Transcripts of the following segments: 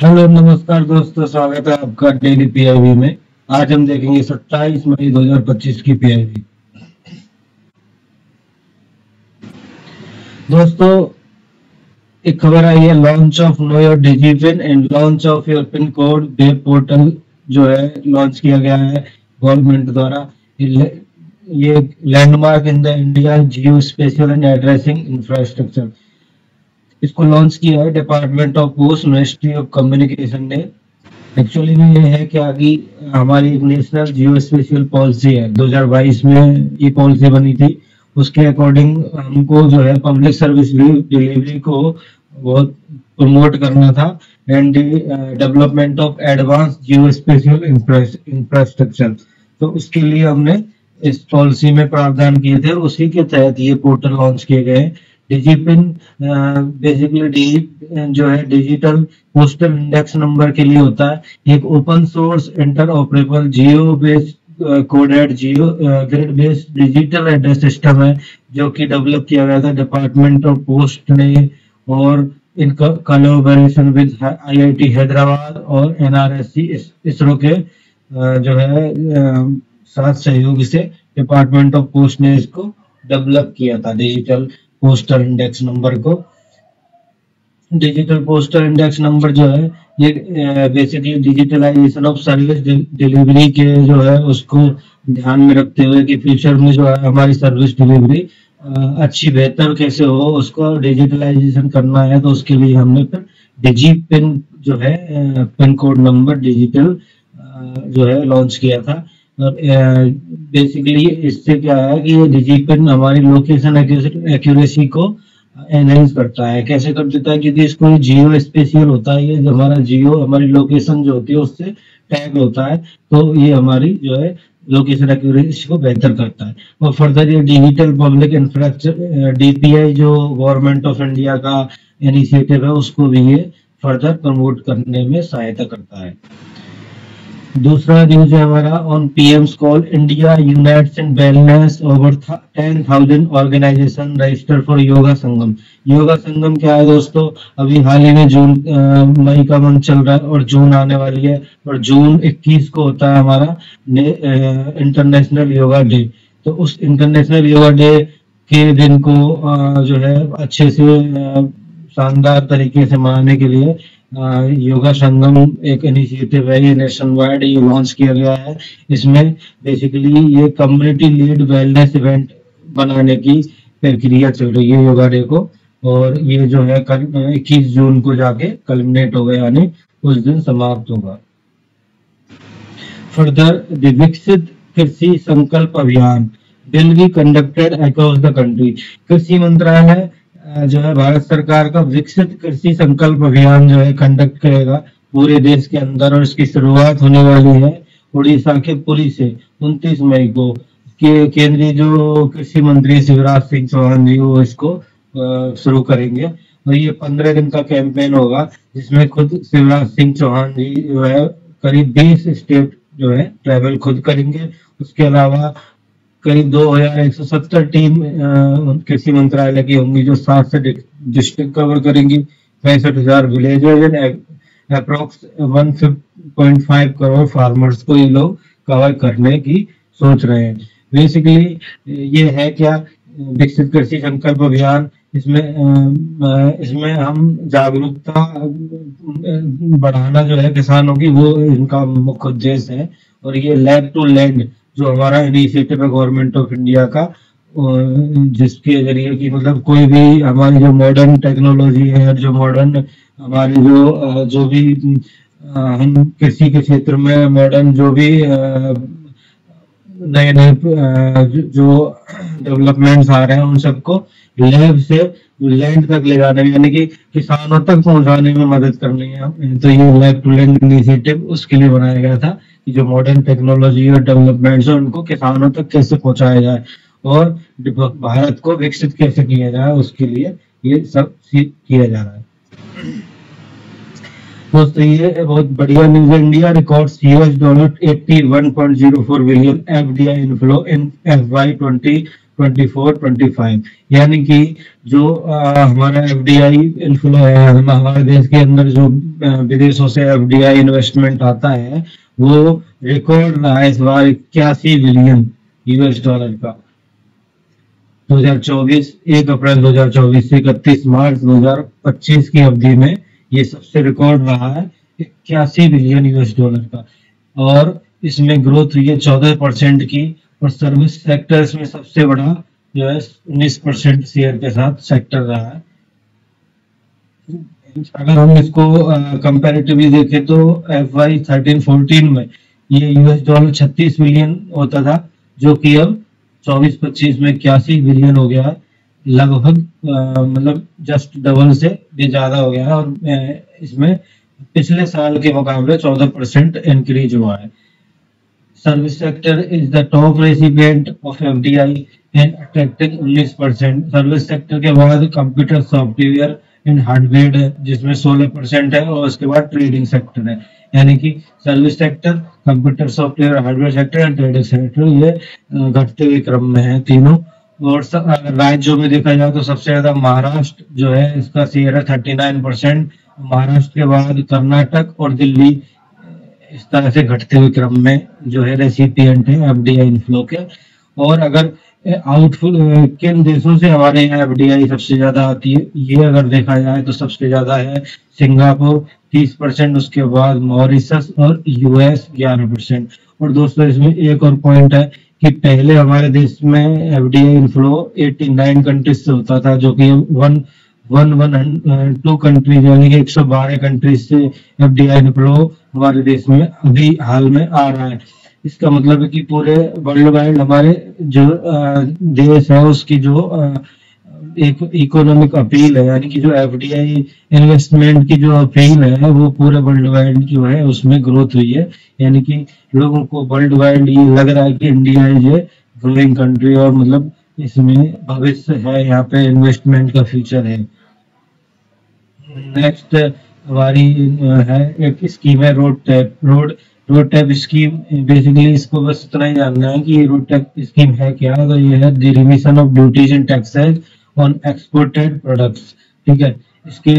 Hello नमस्कार दोस्तों, स्वागत है आपका डेली पीआईबी में। आज हम देखेंगे 27 मई 2025 की पीआईबी। दोस्तों, एक खबर आई है, launch of know your digi pin and launch of your pin code web portal जो है लॉन्च किया गया है गवर्नमेंट द्वारा। ये landmark in the India geo spatial and addressing infrastructure, इसको लॉन्च किया है department of post ministry of communication ने। एक्चुअली में ये है क्या कि हमारी एक नेशनल जियो स्पेशल पॉलिसी है, 2022 में ये पॉलिसी बनी थी। उसके अकॉर्डिंग हमको जो है पब्लिक सर्विस डिलीवरी को बहुत प्रमोट करना था and development of advance Jio special infrastructure. तो उसके लिए हमने इस पॉलिसी में प्रावधान किए थे, उसी के तहत ये पोर्टल लॉन्च किए गए हैं। डिजिपिन बेसिकली जो है डिजिटल पोस्टल इंडेक्स नंबर के लिए होता है। एक open source interoperable geo based coded geo grid based digital address system है, जो कि डेवलप किया गया था डिपार्टमेंट ऑफ पोस्ट ने, और इनका कोलैबोरेशन विद आईआईटी हैदराबाद और एनआरएससी इसरो के जो है साथ सहयोग से डिपार्टमेंट ऑफ पोस्ट ने इसको डेवलप किया था, डिजिटल पोस्टल इंडेक्स नंबर को। डिजिटल पोस्टल इंडेक्स नंबर जो है ये basically digitalization of service delivery के जो है उसको ध्यान में रखते हुए कि फ्यूचर में जो है हमारी सर्विस डिलीवरी अच्छी बेहतर कैसे हो, उसको डिजिटलाइजेशन करना है। तो उसके लिए हमने फिर डिजी पिन जो है पिन कोड नंबर डिजिटल जो है लॉन्च किया था। और बेसिकली इससे क्या है कि ये डिजी पिन हमारी लोकेशन एक्यूरेसी को एनहेंस करता है। कैसे कर देता है? क्योंकि इसको जियो स्पेशियल होता है, ये जो हमारा जियो हमारी लोकेशन जो होती है उससे टैग होता है, तो ये हमारी जो है लोकेशन एक्यूरेसी को बेहतर करता है। और फर्दर ये डिजिटल पब्लिक इंफ्रास्ट्रक्चर डीपीआई जो गवर्नमेंट ऑफ इंडिया का इनिशिएटिव है उसको भी ये फर्दर प्रमोट करने में सहायता करता है। दूसरा न्यूज है हमारा, on PM's call India unites in wellness, over 10,000 organisation register for yoga Sangam. Yoga Sangam क्या है दोस्तों? अभी हाल ही में मई का मंथ चल रहा है और जून आने वाली है, और जून 21 को होता है हमारा इंटरनेशनल योगा डे। तो उस इंटरनेशनल योगा डे के दिन को जो है अच्छे से शानदार तरीके से मनाने के लिए योगा संगम एक इनिशिएटिव है, ये नेशन वाइड ये लॉन्च किया गया है। इसमें बेसिकली ये कम्युनिटी लीड वेलनेस इवेंट बनाने की प्रक्रिया चल रही है योगा डे को, और ये जो है कल 21 जून को जाके कल्मिनेट होगा, यानी उस दिन समाप्त होगा। फर्दर द विकसित कृषि संकल्प अभियान will be conducted across the country. कृषि मंत्रालय जो है भारत सरकार का विकसित कृषि संकल्प अभियान जो है कंडक्ट करेगा पूरे देश के अंदर, और इसकी शुरुआत होने वाली है उड़ीसा के पुरी से 29 मई को। केंद्रीय जो कृषि मंत्री शिवराज सिंह चौहान जी वो इसको शुरू करेंगे, और ये 15 दिन का कैंपेन होगा, जिसमें खुद शिवराज सिंह चौहान जी जो है करीब 20 स्टेट जो है ट्रैवल खुद करेंगे। उसके अलावा करीब 2170 टीम कृषि मंत्रालय की होंगी, जो 7 से डिस्ट्रिक्ट कवर करेंगी, 65,000 villages and approx 1.5 crore farmers को ये लोग कवर करने की सोच रहे हैं। बेसिकली ये है क्या, विकसित कृषि संकल्प अभियान, इसमें हम जागरूकता बढ़ाना जो है किसानों की, वो इनका मुख्य उद्देश्य है। और ये लैब टू लैंड जो हमारा इनिशिएटिव है गवर्नमेंट ऑफ इंडिया का, जिसके जरिए कि मतलब कोई भी हमारी जो मॉडर्न टेक्नोलॉजी है, जो मॉडर्न हमारी जो भी हम कृषि के क्षेत्र में मॉडर्न जो भी नए नए जो डेवलपमेंट्स आ रहे हैं उन सबको लैब से लैंड तक ले जाने में, यानी कि किसानों तक पहुंचाने में मदद करनी है। तो ये लैब टू लैंड इनिशिएटिव उसके लिए बनाया गया था कि जो मॉडर्न टेक्नोलॉजी और डेवलपमेंट्स है उनको किसानों तक कैसे पहुंचाया जाए और भारत को विकसित कैसे किया जाए, उसके लिए ये सब किया जा रहा है। दोस्तों ये बहुत बढ़िया न्यूज है। India records $81.04 billion FDI inflow in FY 24-25। यानी कि जो हमारा FDI इनफ्लो है, हमारे देश के अंदर जो विदेशों से FDI इन्वेस्टमेंट आता है वो रिकॉर्ड रहा है इस बार 81 बिलियन US डॉलर का। 2024 1 अप्रैल 2024 से 31 मार्च 2025 की अवधि में ये सबसे रिकॉर्ड रहा है 81 बिलियन US डॉलर का, और इसमें ग्रोथ हुई है 14% की, और सर्विस सेक्टर्स में सबसे बड़ा जो है 19% शेयर के साथ सेक्टर रहा है। अगर हम इसको कंपैरेटिवली देखें तो FY 13-14 में ये $36 बिलियन होता था, जो कि अब 24-25 में 81 बिलियन हो गया है, लगभग मतलब जस्ट डबल से भी ज्यादा हो गया है, और इसमें पिछले साल के मुकाबले 14% इंक्रीज हुआ है। Service sector is the top recipient of FDI and attracting 19%। Service sector के बाद कंप्यूटर सॉफ्टवेयर एंड हार्डवेयर है जिसमें 16% है, और उसके बाद ट्रेडिंग सेक्टर है। यानी कि service sector, computer software, hardware sector and trading sector ये घटते हुए क्रम में है तीनों। और अगर राज्यों में देखा जाए तो सबसे ज्यादा महाराष्ट्र जो है इसका शेयर है 39%, महाराष्ट्र के बाद कर्नाटक और दिल्ली इस तरह से घटते हुए क्रम में जो है रेसिपिएंट है FDI इनफ्लो के। और अगर आउटफ्लो किन देशों से हमारे यहाँ FDI सबसे ज्यादा आती है, ये अगर देखा जाए तो सबसे ज्यादा है सिंगापुर 30%, उसके बाद मॉरिशस और US 11%। और दोस्तों इसमें एक और पॉइंट है कि पहले हमारे देश में FDI इनफ्लो 89 कंट्रीज से होता था, जो कि 112 कंट्रीज यानी कि 112 कंट्रीज से FDI इनफ्लो हमारे देश में अभी हाल में आ रहा है। इसका मतलब है कि पूरे वर्ल्ड वाइड हमारे जो देश है उसकी जो एक इकोनॉमिक अपील है, यानी कि जो FDI इन्वेस्टमेंट की जो अपील है वो पूरे वर्ल्ड वाइड जो है उसमें ग्रोथ हुई है। यानी कि लोगों को वर्ल्ड वाइड ये लग रहा है कि India is a growing country, और मतलब इसमें भविष्य है, यहाँ पे इन्वेस्टमेंट का फ्यूचर है। नेक्स्ट हमारी है एक स्कीम है रोड टैप स्कीम। बेसिकली इसको बस इतना ही जानना है कि रोड टैप स्कीम है क्या, तो ये है the remission of duties and taxes on exported products. ठीक है, इसके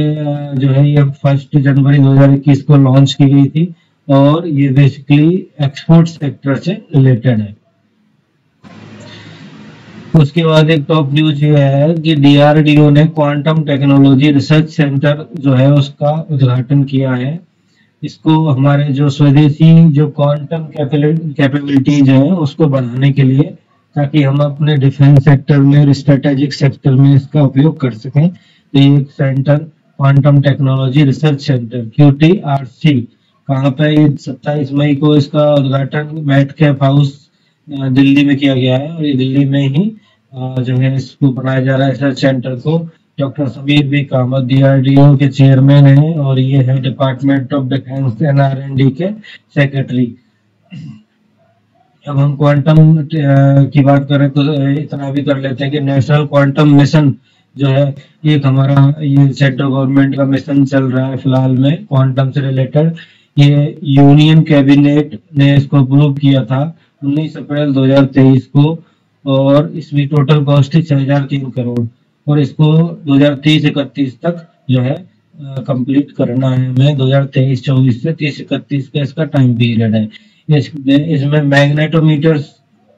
जो है ये 1 जनवरी 2021 को लॉन्च की गई थी, और ये बेसिकली एक्सपोर्ट सेक्टर से रिलेटेड है। उसके बाद एक टॉप न्यूज ये है कि DRDO ने क्वांटम टेक्नोलॉजी रिसर्च सेंटर जो है उसका उद्घाटन किया है। इसको हमारे जो स्वदेशी जो क्वांटम कैपेबिलिटीज हैं उसको बढ़ाने के लिए, ताकि हम अपने डिफेंस सेक्टर में और स्ट्रेटेजिक सेक्टर में इसका उपयोग कर सकें। तो ये एक centre quantum technology research centre QTRC कहाँ पे, ये 27 मई को इसका उद्घाटन मेटकैफ हाउस दिल्ली में किया गया है, और ये दिल्ली में ही जो है इसको बनाया जा रहा है रिसर्च सेंटर को। Doctor Sameer B Kamat DRDO के चेयरमैन हैं, और ये है डिपार्टमेंट ऑफ डिफेंस NRND के सेक्रेटरी। अब हम क्वांटम की बात करें तो इतना भी कर लेते हैं कि नेशनल क्वांटम मिशन जो है एक हमारा ये सेंट्रल गवर्नमेंट का मिशन चल रहा है फिलहाल में क्वांटम से रिलेटेड। ये यूनियन कैबिनेट ने इसको अप्रूव किया था 19 अप्रैल 2023 को, और इसमें टोटल कॉस्ट है 6003 करोड़, और इसको 2030-31 तक जो है कंप्लीट करना है हमें। 2023-24 से 30-31 का इसका टाइम पीरियड है। इसमें मैग्नेटोमीटर्स,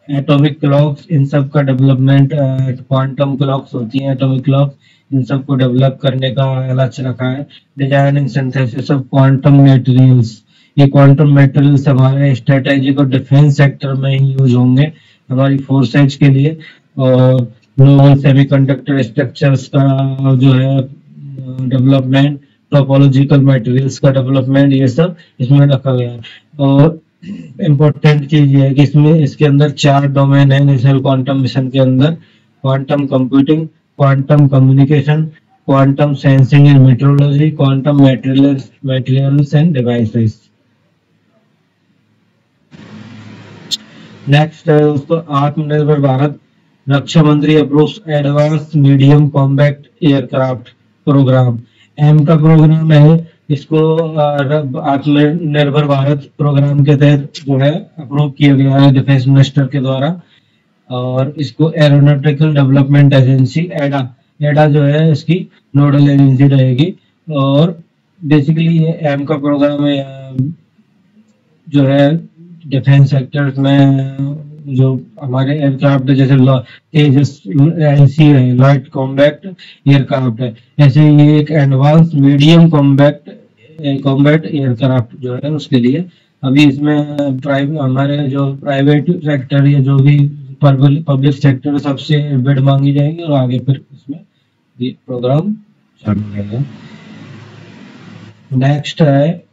एटॉमिक क्लॉक्स, इन सब का डेवलपमेंट, क्वांटम क्लॉक्स होती हैं एटॉमिक क्लॉक्स, इन सब को डेवलप करने का लक्ष्य रखा है। Design and synthesis of quantum materials, ये क्वांटम मटेरियल्स हमारे स्ट्रेटेजिक और डिफेंस सेक्टर में ही यूज होंगे हमारी फोर्सेज के लिए। और ग्लोबल सेमीकंडक्टर स्ट्रक्चर्स का जो है डेवलपमेंट, टोपोलॉजिकल मटेरियल्स का डेवलपमेंट, ये सब इसमें रखा गया है। और इम्पोर्टेंट चीज ये है कि इसमें इसके अंदर 4 डोमेन है नेशनल क्वांटम मिशन के अंदर: quantum computing, quantum communication, quantum sensing and metrology, quantum materials and devices. Next है उसको आत्मनिर्भर भारत। रक्षा मंत्री approves advance medium combat aircraft programme. M का प्रोग्राम है, इसको आत्मनिर्भर भारत प्रोग्राम के तहत जो है अप्रूव किया गया है डिफेंस मिनिस्टर के द्वारा। और इसको एरोनॉटिकल डेवलपमेंट एजेंसी एडा जो है इसकी नोडल एजेंसी रहेगी। और बेसिकली ये एम का प्रोग्राम है जो है डिफेंस सेक्टर्स में जो हमारे एयरक्राफ्ट जैसे तेजस एलसी है, लाइट कॉम्बैक्ट एयरक्राफ्ट है, ऐसे ये एक एडवांस मीडियम कॉम्बैट एयरक्राफ्ट जो है उसके लिए अभी इसमें हमारे जो प्राइवेट सेक्टर या जो भी पब्लिक सेक्टर सबसे बिड मांगी जाएगी और आगे फिर इसमें ये प्रोग्राम चालू रहेगा। नेक्स्ट है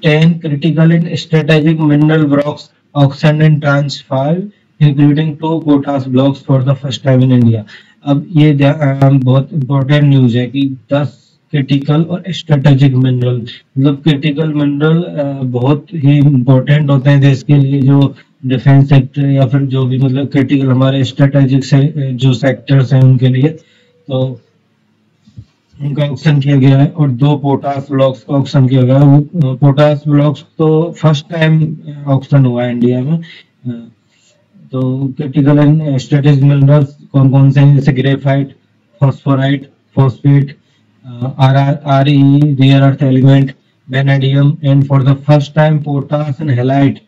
10 critical and strategic mineral blocks auctioned in tranche 5 including 2 potash blocks for the first time in India। अब ये बहुत इंपॉर्टेंट न्यूज है कि 10 क्रिटिकल और स्ट्रेटेजिक मिनरल, मतलब क्रिटिकल मिनरल बहुत ही इंपॉर्टेंट होते हैं देश के लिए, जो डिफेंस सेक्टर या फिर जो भी मतलब क्रिटिकल हमारे स्ट्रेटेजिक से जो सेक्टर्स हैं उनके लिए, तो उनका ऑक्शन किया गया है। और 2 पोटास ब्लॉक्स का ऑक्शन किया गया है। पोटास ब्लॉक्स तो फर्स्ट टाइम ऑक्शन हुआ है इंडिया में। तो क्रिटिकल एंड स्ट्रेटेजिक मिनरल्स कौन कौन से हैं, जैसे graphite, phosphorite, phosphate, RE rare earth element, vanadium, and for the first time potash and halite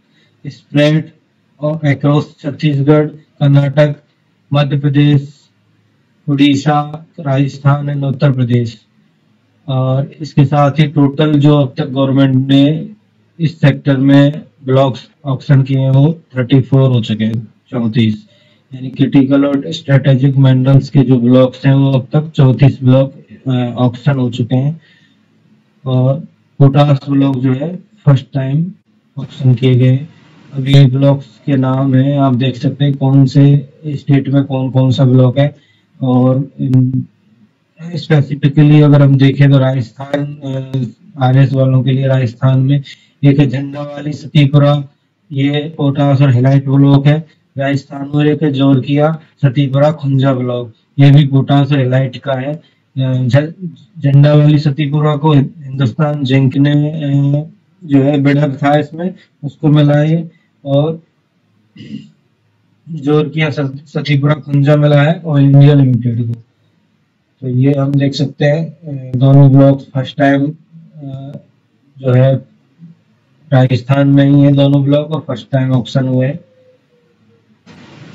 spread across Chhattisgarh, Karnataka, Madhya Pradesh, Orissa, Rajasthan and Uttar Pradesh. और इसके साथ ही टोटल जो अब तक गवर्नमेंट ने इस सेक्टर में ब्लॉक्स ऑक्शन किए हैं वो 34 हो चुके हैं, 34, यानी क्रिटिकल और स्ट्रेटेजिक मिनरल्स के जो ब्लॉक्स हैं वो अब तक 34 ब्लॉक ऑक्शन हो चुके हैं। और पोटास ब्लॉक जो है फर्स्ट टाइम ऑक्शन किए गए। अब ये ब्लॉक्स के नाम है, आप देख सकते हैं कौन से स्टेट में कौन कौन सा ब्लॉक है। और स्पेसिफिकली अगर हम देखें तो राजस्थान, RS वालों के लिए राजस्थान में एक है झंडा वाली सतीपुरा, ये पोटास और हेलाइट ब्लॉक है राजस्थान में। एक है जोरकिया सतीपुरा खुंजा ब्लॉक, ये भी पोटास और हेलाइट का है। झंडा वाली सतीपुरा को हिंदुस्तान जिंक ने जो है बिडर था इसमें, उसको मिला है। और जोरकिया सतीपुरा खुंजा मिला है और इंडिया लिमिटेड को। तो ये हम देख सकते हैं दोनों ब्लॉक्स फर्स्ट टाइम जो है राजस्थान में ही है, दोनों ब्लॉक, और फर्स्ट टाइम ऑक्शन हुए हैं।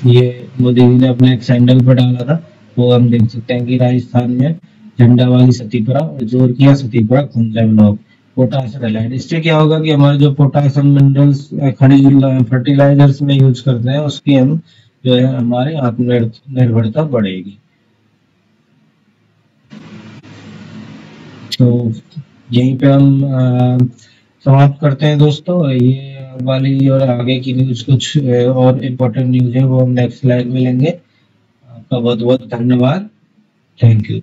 ये मोदी जी ने अपने एक सैंडल पर डाला था, वो हम देख सकते हैं कि राजस्थान में झंडा वाली सतीपुरा और जोरकिया सतीपुरा खुंजा ब्लॉक पोटास हेलाइट। इससे क्या होगा कि हमारे जो पोटासियम मिनरल्स खनिज फर्टिलाइजर्स में यूज करते हैं उसकी हम जो है हमारे आत्मनिर्भरता बढ़ेगी। तो यहीं पे हम समाप्त करते हैं दोस्तों। ये वाली और आगे की न्यूज कुछ और इम्पोर्टेंट न्यूज है वो हम नेक्स्ट स्लाइड में लेंगे। आपका बहुत बहुत धन्यवाद। Thank you.